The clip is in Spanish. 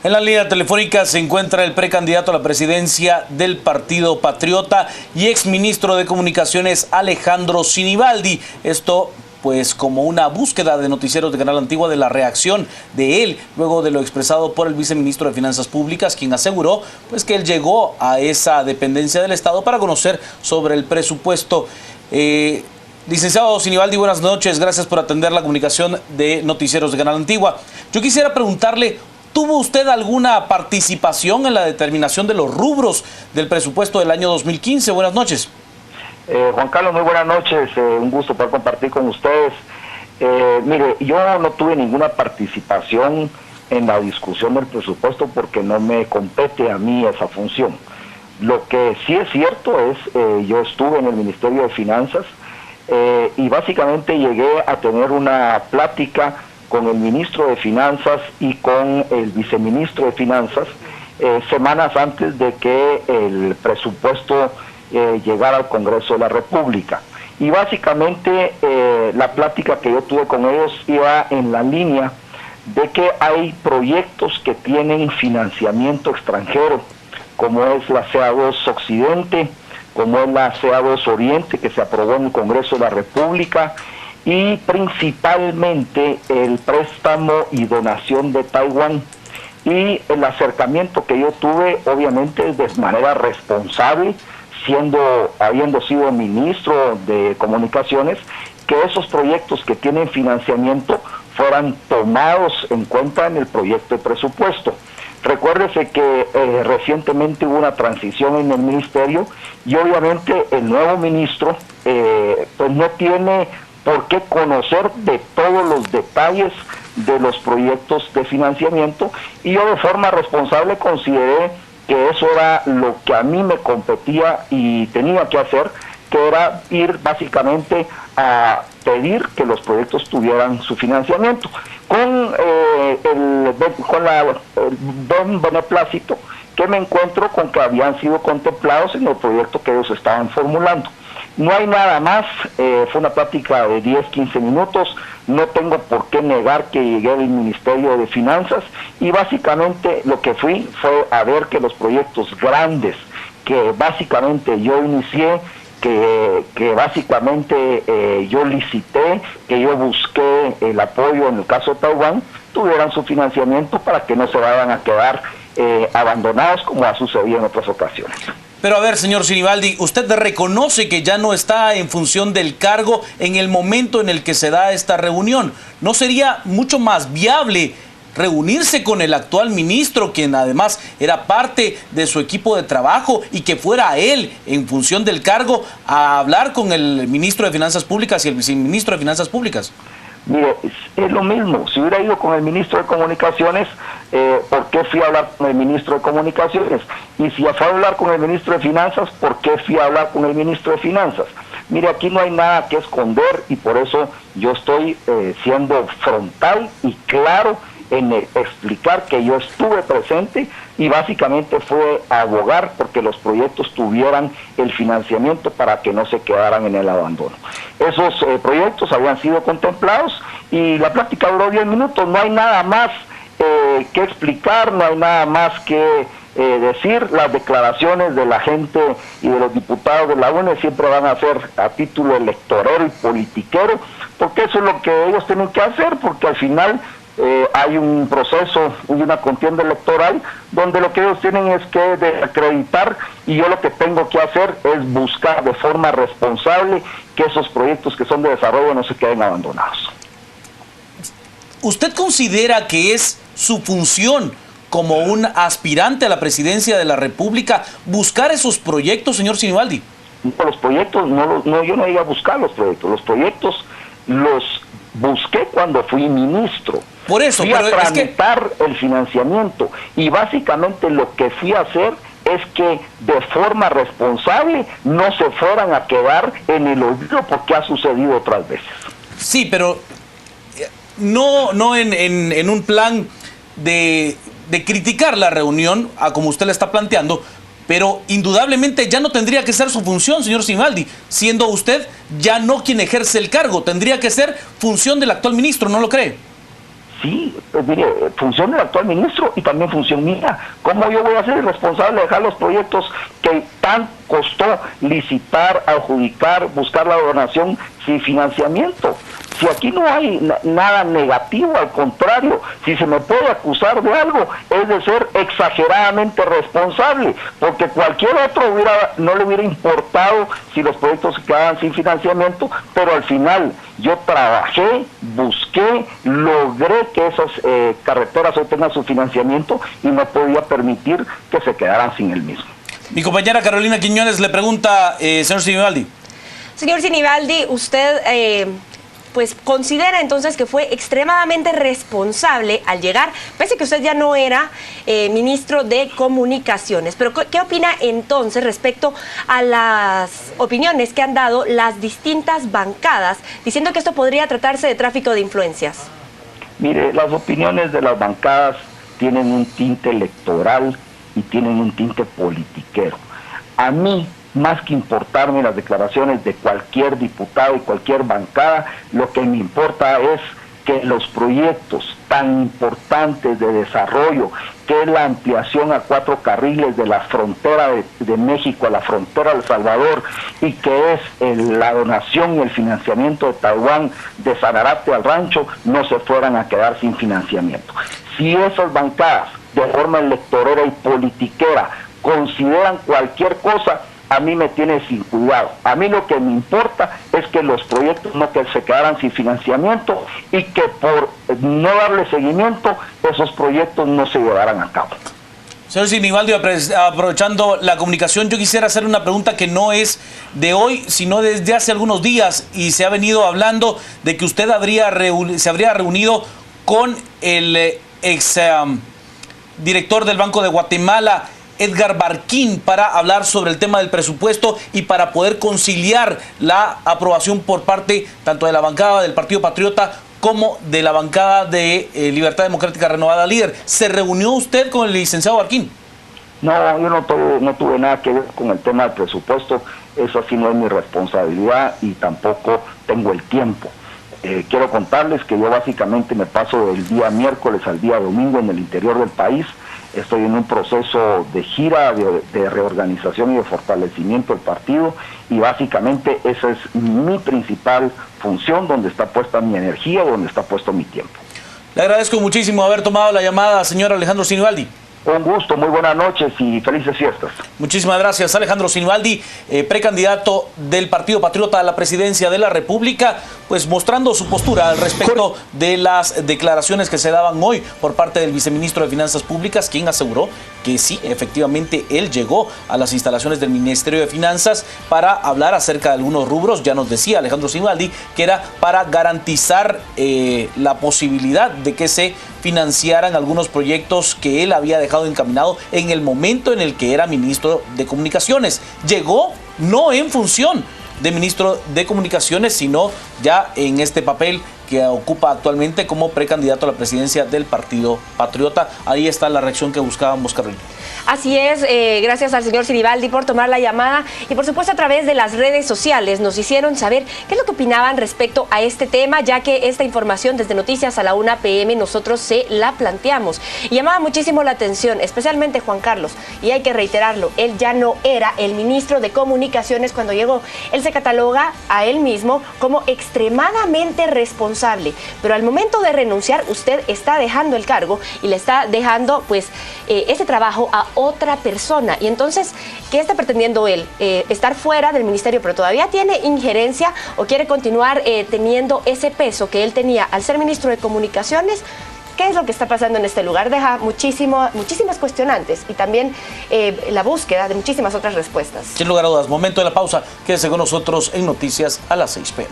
En la línea telefónica se encuentra el precandidato a la presidencia del Partido Patriota y exministro de Comunicaciones Alejandro Sinibaldi. Esto pues como una búsqueda de noticieros de Canal Antigua de la reacción de él, luego de lo expresado por el viceministro de Finanzas Públicas, quien aseguró pues que él llegó a esa dependencia del Estado para conocer sobre el presupuesto. Licenciado Sinibaldi, buenas noches, gracias por atender la comunicación de noticieros de Canal Antigua. Yo quisiera preguntarle, ¿tuvo usted alguna participación en la determinación de los rubros del presupuesto del año 2015? Buenas noches. Juan Carlos, muy buenas noches, un gusto poder compartir con ustedes. Mire, yo no tuve ninguna participación en la discusión del presupuesto porque no me compete a mí esa función. Lo que sí es cierto es, yo estuve en el Ministerio de Finanzas y básicamente llegué a tener una plática con el ministro de Finanzas y con el viceministro de Finanzas semanas antes de que el presupuesto llegara al Congreso de la República. Y básicamente la plática que yo tuve con ellos iba en la línea de que hay proyectos que tienen financiamiento extranjero, como es la CA2 Occidente, como es la CA2 Oriente, que se aprobó en el Congreso de la República, y principalmente el préstamo y donación de Taiwán. Y el acercamiento que yo tuve, obviamente, de manera responsable, habiendo sido ministro de Comunicaciones, que esos proyectos que tienen financiamiento fueran tomados en cuenta en el proyecto de presupuesto. Recuérdese que recientemente hubo una transición en el ministerio y obviamente el nuevo ministro pues no tiene por qué conocer de todos los detalles de los proyectos de financiamiento, y yo de forma responsable consideré que eso era lo que a mí me competía y tenía que hacer, que era ir básicamente a pedir que los proyectos tuvieran su financiamiento, con el buen beneplácito que me encuentro con que habían sido contemplados en el proyecto que ellos estaban formulando. No hay nada más, fue una plática de 10-15 minutos, no tengo por qué negar que llegué al Ministerio de Finanzas y básicamente lo que fui fue a ver que los proyectos grandes que básicamente yo inicié, que básicamente yo licité, que yo busqué el apoyo en el caso de Taiwán, tuvieran su financiamiento para que no se vayan a quedar abandonados como ha sucedido en otras ocasiones. Pero a ver, señor Sinibaldi, ¿usted reconoce que ya no está en función del cargo en el momento en el que se da esta reunión? ¿No sería mucho más viable reunirse con el actual ministro, quien además era parte de su equipo de trabajo, y que fuera él, en función del cargo, a hablar con el ministro de Finanzas Públicas y el viceministro de Finanzas Públicas? Mire, es lo mismo. Si hubiera ido con el ministro de Comunicaciones, ¿por qué fui a hablar con el ministro de Comunicaciones? Y si fui a hablar con el ministro de Finanzas, ¿por qué fui a hablar con el ministro de Finanzas? Mire, aquí no hay nada que esconder y por eso yo estoy siendo frontal y claro en explicar que yo estuve presente y básicamente fue a abogar porque los proyectos tuvieran el financiamiento para que no se quedaran en el abandono. Esos proyectos habían sido contemplados y la plática duró 10 minutos, no hay nada más que explicar, no hay nada más que decir. Las declaraciones de la gente y de los diputados de la UNE siempre van a ser a título electorero y politiquero, porque eso es lo que ellos tienen que hacer, porque al final hay un proceso y una contienda electoral donde lo que ellos tienen es que desacreditar, y yo lo que tengo que hacer es buscar de forma responsable que esos proyectos que son de desarrollo no se queden abandonados. ¿Usted considera que es su función como un aspirante a la presidencia de la República buscar esos proyectos, señor Sinibaldi? Los proyectos, yo no iba a buscar los proyectos los busqué cuando fui ministro. Por eso, fui a tramitar el financiamiento y básicamente lo que fui a hacer es que de forma responsable no se fueran a quedar en el olvido, porque ha sucedido otras veces. Sí, pero no en un plan de criticar la reunión, a como usted la está planteando, pero indudablemente ya no tendría que ser su función, señor Sinibaldi, siendo usted ya no quien ejerce el cargo, tendría que ser función del actual ministro, ¿no lo cree? Sí, pues mire, función del actual ministro y también función mía. ¿Cómo yo voy a ser responsable de dejar los proyectos que tan costó licitar, adjudicar, buscar la donación sin financiamiento? Si aquí no hay nada negativo, al contrario, si se me puede acusar de algo, es de ser exageradamente responsable, porque cualquier otro no le hubiera importado si los proyectos se quedaban sin financiamiento, pero al final yo trabajé, busqué, logré que esas carreteras obtengan su financiamiento y no podía permitir que se quedaran sin el mismo. Mi compañera Carolina Quiñones le pregunta, señor Sinibaldi. Señor Sinibaldi, usted pues considera entonces que fue extremadamente responsable al llegar, pese a que usted ya no era ministro de Comunicaciones. Pero ¿qué opina entonces respecto a las opiniones que han dado las distintas bancadas, diciendo que esto podría tratarse de tráfico de influencias? Mire, las opiniones de las bancadas tienen un tinte electoral y tienen un tinte politiquero. A mí, más que importarme las declaraciones de cualquier diputado y cualquier bancada, lo que me importa es que los proyectos tan importantes de desarrollo, que es la ampliación a 4 carriles de la frontera de México a la frontera de El Salvador, y que es la donación y el financiamiento de Taiwán de Sanarate al Rancho, no se fueran a quedar sin financiamiento. Si esas bancadas, de forma electorera y politiquera, consideran cualquier cosa, a mí me tiene sin cuidado. A mí lo que me importa es que los proyectos no que se quedaran sin financiamiento y que por no darle seguimiento, esos proyectos no se llevaran a cabo. Señor Sinibaldi, aprovechando la comunicación, yo quisiera hacer una pregunta que no es de hoy, sino desde hace algunos días, y se ha venido hablando de que usted se habría reunido con el ex director del Banco de Guatemala, Edgar Barquín, para hablar sobre el tema del presupuesto y para poder conciliar la aprobación por parte tanto de la bancada del Partido Patriota como de la bancada de Libertad Democrática Renovada Líder. ¿Se reunió usted con el licenciado Barquín? No, yo no tuve nada que ver con el tema del presupuesto. Eso sí no es mi responsabilidad y tampoco tengo el tiempo. Quiero contarles que yo básicamente me paso del día miércoles al día domingo en el interior del país. Estoy en un proceso de gira, de reorganización y de fortalecimiento del partido, y básicamente esa es mi principal función, donde está puesta mi energía, donde está puesto mi tiempo. Le agradezco muchísimo haber tomado la llamada, señor Alejandro Sinibaldi. Un gusto, muy buenas noches y felices fiestas. Muchísimas gracias, Alejandro Sinibaldi, precandidato del Partido Patriota a la presidencia de la República, pues mostrando su postura al respecto de las declaraciones que se daban hoy por parte del viceministro de Finanzas Públicas, quien aseguró que sí, efectivamente, él llegó a las instalaciones del Ministerio de Finanzas para hablar acerca de algunos rubros. Ya nos decía Alejandro Sinibaldi que era para garantizar la posibilidad de que se financiaran algunos proyectos que él había dejado encaminado en el momento en el que era ministro de Comunicaciones. Llegó no en función de ministro de Comunicaciones, sino ya en este papel que ocupa actualmente como precandidato a la presidencia del Partido Patriota. Ahí está la reacción que buscábamos, Carolina. Así es, gracias al señor Sinibaldi por tomar la llamada y por supuesto a través de las redes sociales nos hicieron saber qué es lo que opinaban respecto a este tema, ya que esta información desde Noticias a la 1 p.m. nosotros se la planteamos y llamaba muchísimo la atención, especialmente Juan Carlos, y hay que reiterarlo, él ya no era el ministro de Comunicaciones cuando llegó. Él se cataloga a él mismo como extremadamente responsable, pero al momento de renunciar usted está dejando el cargo y le está dejando pues ese trabajo a otra persona. Y entonces, ¿qué está pretendiendo él? Estar fuera del ministerio, pero todavía tiene injerencia o quiere continuar teniendo ese peso que él tenía al ser ministro de Comunicaciones. ¿Qué es lo que está pasando en este lugar? Deja muchísimas cuestionantes y también la búsqueda de muchísimas otras respuestas. Sin lugar a dudas, momento de la pausa. Quédese con nosotros en Noticias a las 6 p.m.